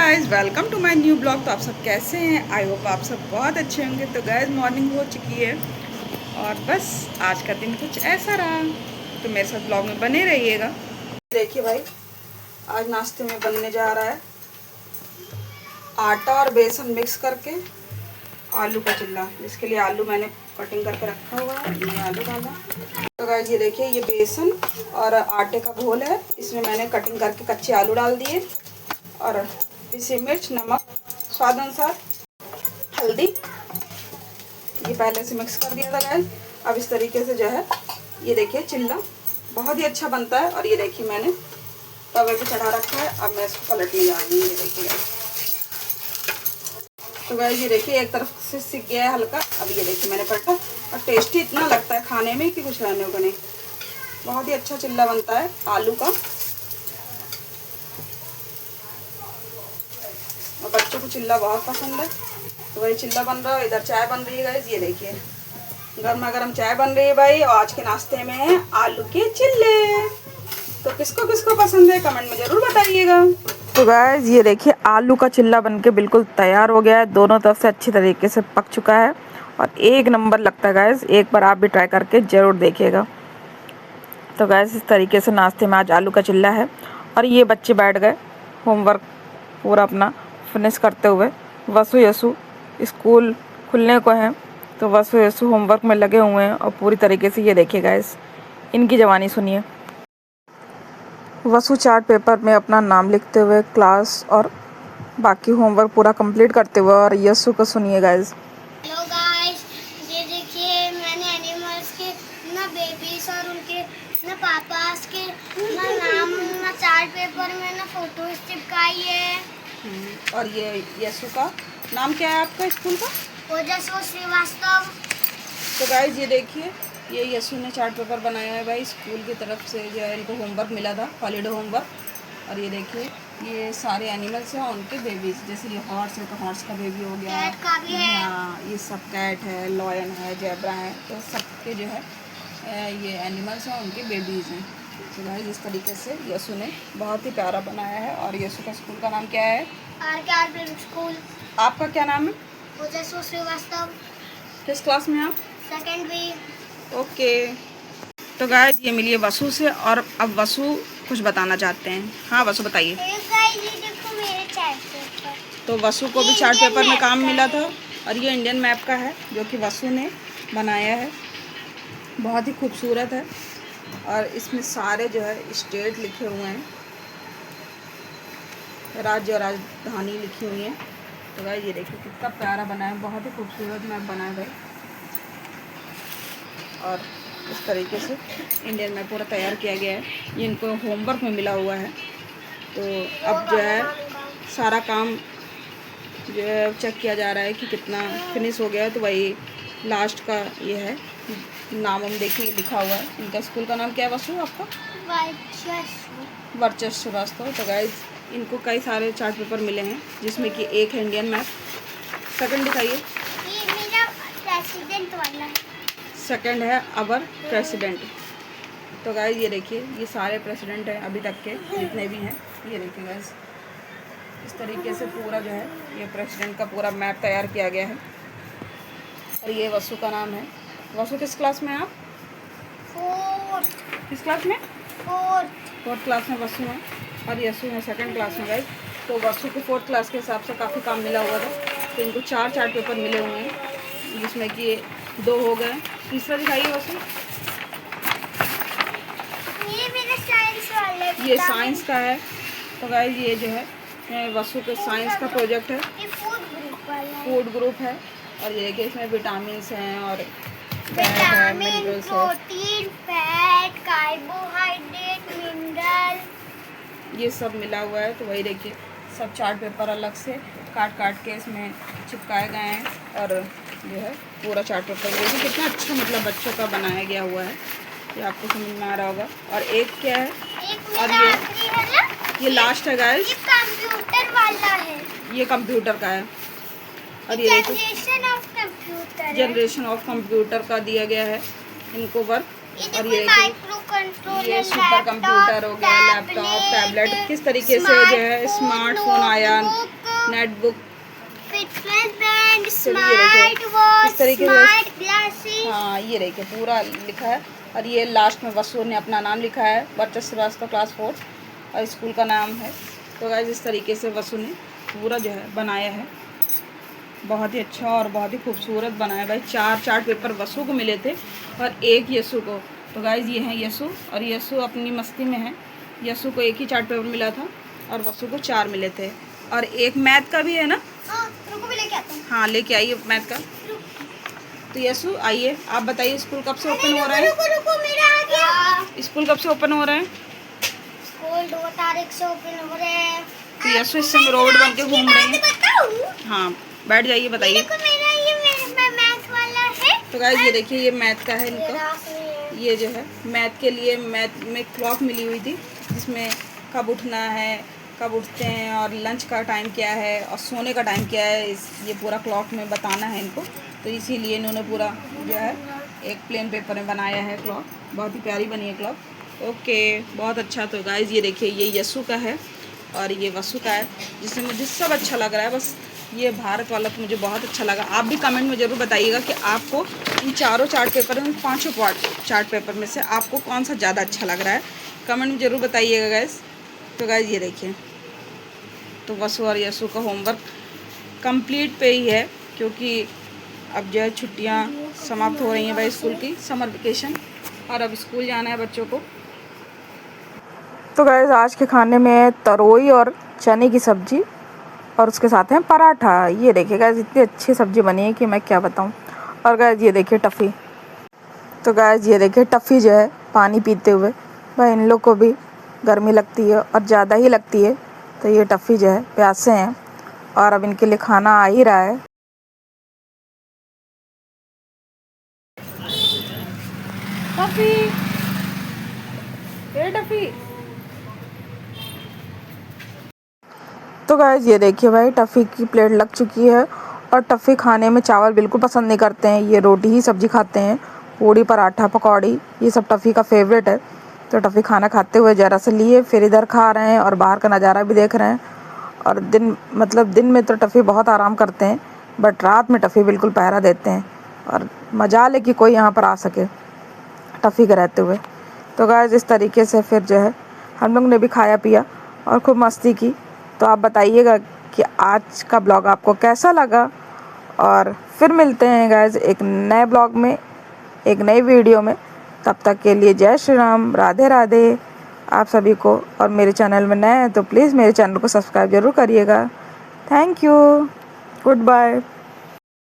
Guys, welcome to my new blog. तो आप सब कैसे हैं? आई होप आप सब बहुत अच्छे होंगे। तो गाइस, मॉर्निंग हो चुकी है और बस आज का दिन कुछ ऐसा रहा, तो मेरे साथ ब्लॉग में बने रहिएगा। देखिए भाई, आज नाश्ते में बनने जा रहा है आटा और बेसन मिक्स करके आलू का चिल्ला। जिसके लिए आलू मैंने कटिंग करके रखा हुआ है, ये आलू डाला। तो गाइस ये देखिए, ये बेसन और आटे का घोल है, इसमें मैंने कटिंग करके कच्चे आलू डाल दिए और पिसी मिर्च, नमक स्वाद अनुसार, हल्दी, ये पहले से मिक्स कर दिया था गाइस। अब इस तरीके से जो है, ये देखिए चिल्ला बहुत ही अच्छा बनता है। और ये देखिए मैंने तवे पे चढ़ा रखा है, अब मैं इसको पलटने जा रही हूँ। ये देखिए तो गाइस, ये देखिए एक तरफ से सिक गया है हल्का। अब ये देखिए मैंने पलटा और टेस्टी इतना लगता है खाने में कि कुछ रहने को नहीं। बहुत ही अच्छा चिल्ला बनता है आलू का और बच्चों को चिल्ला बहुत पसंद है। तो वही चिल्ला बन रहा है, इधर चाय बन रही है गाइस। ये देखिए गर्मा गर्म चाय बन रही है भाई। और आज के नाश्ते में है आलू के चिल्ले। तो किसको किसको पसंद है कमेंट में जरूर बताइएगा। तो गाइस ये देखिए आलू का चिल्ला बनके बिल्कुल तैयार हो गया है। दोनों तरफ से अच्छी तरीके से पक चुका है और एक नंबर लगता है गाइस। एक बार आप भी ट्राई करके ज़रूर देखिएगा। तो गाइस इस तरीके से नाश्ते में आज आलू का चिल्ला है। और ये बच्चे बैठ गए होमवर्क पूरा अपना फिनिश करते हुए। वसु यसु स्कूल खुलने को हैं, तो वसु यसु होमवर्क में लगे हुए हैं और पूरी तरीके से ये देखिए गाइस इनकी जवानी सुनिए। वसु चार्ट पेपर में अपना नाम लिखते हुए क्लास और बाकी होमवर्क पूरा कंप्लीट करते हुए। और यसु को सुनिए गाइस। हेलो गाइस, ये देखिए मैंने एनिमल्स के ना बेबीज और उनके ना पापास के ना नाम ना चार्ट पेपर में ना फोटोज चिपकाई है। और ये यसु का नाम क्या है आपका स्कूल का? ओजस्वी श्रीवास्तव। तो गाइस ये देखिए, ये यसु ने चार्ट पेपर बनाया है भाई। स्कूल की तरफ से जो है इनको होमवर्क मिला था, हॉलीडे होमवर्क। और ये देखिए ये सारे एनिमल्स हैं, उनके बेबीज। जैसे ये हॉर्स है तो हॉर्स का बेबी हो गया, कैट का भी है। हाँ ये सब कैट है, लॉयन है, जेब्रा है। तो सबके जो है ये एनिमल्स हैं, उनके बेबीज हैं। तो गाइस इस तरीके से यसु ने बहुत ही प्यारा बनाया है। और यसु का स्कूल का नाम क्या है? आर के स्कूल। आपका क्या नाम है? ओजस्वी श्रीवास्तव। किस क्लास में आप? Second B. ओके। तो गाइस ये मिलिए वसु से और अब वसु कुछ बताना चाहते हैं। हाँ वसु बताइए। ये देखो मेरे चार्ट पेपर। तो वसु को भी चार्ट पेपर में काम मिला था और ये इंडियन मैप का है जो कि वसु ने बनाया है। बहुत ही खूबसूरत है और इसमें सारे जो है स्टेट लिखे हुए हैं, राज्य और राजधानी लिखी हुई है। तो गाइस ये देखिए कितना प्यारा बना है, बहुत ही खूबसूरत मैप बना है भाई। और इस तरीके से इंडियन मैप पूरा तैयार किया गया है। ये इनको होमवर्क में मिला हुआ है। तो अब जो है सारा काम जो है चेक किया जा रहा है कि कितना फिनिश हो गया है। तो वही लास्ट का ये है, नाम हम देखिए लिखा हुआ है। इनका स्कूल का नाम क्या है वसु आपका? वर्चस्व श्रीवास्तव। तो गाइस इनको कई सारे चार्ट पेपर मिले हैं, जिसमें कि एक है इंडियन मैप। सेकंड दिखाइए। ये मेरा प्रेसिडेंट वाला है। सेकंड है अवर प्रेसिडेंट। तो गाइस ये देखिए ये सारे प्रेसिडेंट हैं अभी तक के जितने भी हैं। ये देखिए गाइस इस तरीके से पूरा जो है ये प्रेसिडेंट का पूरा मैप तैयार किया गया है। और ये वसु का नाम है। वसु किस क्लास में हैं आप? फोर्थ। किस क्लास में? फोर्थ क्लास में वसु है और यसु है सेकंड क्लास में गाइस। तो वसु को फोर्थ क्लास के हिसाब से काफ़ी काम मिला हुआ था, तो इनको 4 चार्ट पेपर मिले हुए हैं, जिसमें कि 2 हो गए। तीसरा दिखाइए वसु। ये मेरा साइंस वाला है। ये साइंस का है। तो गाइस ये जो है वसु के साइंस का प्रोजेक्ट है, ये फूड ग्रुप वाला है। फूड ग्रुप है। और ये देखिए इसमें विटामिन हैं और vitamin, protein, fat, carbohydrate, mineral, ये सब मिला हुआ है। तो वही देखिए सब चार्ट पेपर अलग से काट काट के इसमें चिपकाए गए हैं। और जो है पूरा चार्ट पेपर देखिए कितना अच्छा मतलब बच्चों का बनाया गया हुआ है, ये आपको समझ में आ रहा होगा। और एक क्या है? एक और मेरा आखिरी है ना, ये लास्ट है गाइस, ये कंप्यूटर वाला है। ये कंप्यूटर का है। और ये generation of computer, generation of computer का दिया गया है इनको वर्क। और ये माइक्रो कंट्रोलर, ये सुपर कंप्यूटर हो गया, लैपटॉप, टैबलेट, किस तरीके से जो है स्मार्टफोन आया, नेटबुक, फिटनेस बैंड, चलिए ये देखिए, स्मार्ट वॉच, इस तरीके से। Smart glasses. हाँ ये देखिए पूरा लिखा है। और ये लास्ट में वसु ने अपना नाम लिखा है, वर्चा श्रीवास्तव, क्लास 4, और स्कूल का नाम है। तो गाइस इस तरीके से वसु ने पूरा जो है बनाया है, बहुत ही अच्छा और बहुत ही खूबसूरत बनाया भाई। 4 चार्ट पेपर वसु को मिले थे और 1 यशु को। तो गाइस ये हैं यशु, और यशु अपनी मस्ती में है। यशु को 1 ही चार्ट पेपर मिला था और वसु को 4 मिले थे। और एक मैथ का भी है ना? रुको भी लेके आता हूँ। हाँ लेके आइए मैथ का। तो यशु आइए, आप बताइए स्कूल कब से ओपन हो रहा है? रुको मेरा आ गया। स्कूल कब से ओपन हो रहा है? स्कूल 2 तारीख से ओपन हो रहे हैं। तो यशु इस समय रोबोट बन के घूम रहे हैं। बताऊँ? हाँ बैठ जाइए, बताइए। देखो मेरा ये मैथ वाला है। तो गाइस ये देखिए ये मैथ का है इनका। ये ये जो है मैथ के लिए, मैथ में क्लॉक मिली हुई थी जिसमें कब उठना है, कब उठते हैं, और लंच का टाइम क्या है, और सोने का टाइम क्या है, ये पूरा क्लॉक में बताना है इनको। तो इसीलिए इन्होंने पूरा जो है एक प्लेन पेपर में बनाया है क्लॉक। बहुत ही प्यारी बनी है क्लॉक। ओके बहुत अच्छा। तो गाइस ये देखिए ये यशु का है और ये वसु का है, जिससे मुझे सब अच्छा लग रहा है। बस ये भारत वाला तो मुझे बहुत अच्छा लगा। आप भी कमेंट में ज़रूर बताइएगा कि आपको इन चारों चार्ट पेपर में, 5 चार्ट पेपर में से आपको कौन सा ज़्यादा अच्छा लग रहा है, कमेंट में ज़रूर बताइएगा गाइस। तो गाइस ये देखिए, तो वसु और यशु का होमवर्क कंप्लीट पे ही है, क्योंकि अब जो है छुट्टियाँ समाप्त हो रही हैं भाई स्कूल की, समर वेकेशन, और अब स्कूल जाना है बच्चों को। तो गाइस आज के खाने में तरोई और चने की सब्ज़ी, और उसके साथ है पराठा। ये देखिए गाइस इतनी अच्छी सब्ज़ी बनी है कि मैं क्या बताऊं। और गाइस ये देखिए टफ़ी। तो गाइस ये देखिए टफ़ी जो है पानी पीते हुए। भाई इन लोग को भी गर्मी लगती है और ज़्यादा ही लगती है, तो ये टफ़ी जो है प्यासे हैं और अब इनके लिए खाना आ ही रहा है। टफ़ी, ये टफ़ी। तो गाइस ये देखिए भाई टफ़ी की प्लेट लग चुकी है, और टफ़ी खाने में चावल बिल्कुल पसंद नहीं करते हैं, ये रोटी ही सब्ज़ी खाते हैं। पूड़ी, पराठा, पकौड़ी, ये सब टफ़ी का फेवरेट है। तो टफ़ी खाना खाते हुए ज़रा से लिए, फिर इधर खा रहे हैं और बाहर का नज़ारा भी देख रहे हैं। और दिन में तो टफ़ी बहुत आराम करते हैं, बट रात में टफ़ी बिल्कुल पहरा देते हैं, और मजाल है कि कोई यहाँ पर आ सके टफ़ी के रहते हुए। तो गाइस इस तरीके से फिर जो है हम लोग ने भी खाया पिया और खूब मस्ती की। तो आप बताइएगा कि आज का ब्लॉग आपको कैसा लगा, और फिर मिलते हैं गाइस एक नए ब्लॉग में, एक नई वीडियो में। तब तक के लिए जय श्री राम, राधे राधे आप सभी को। और मेरे चैनल में नए हैं तो प्लीज़ मेरे चैनल को सब्सक्राइब ज़रूर करिएगा। Thank you, good bye.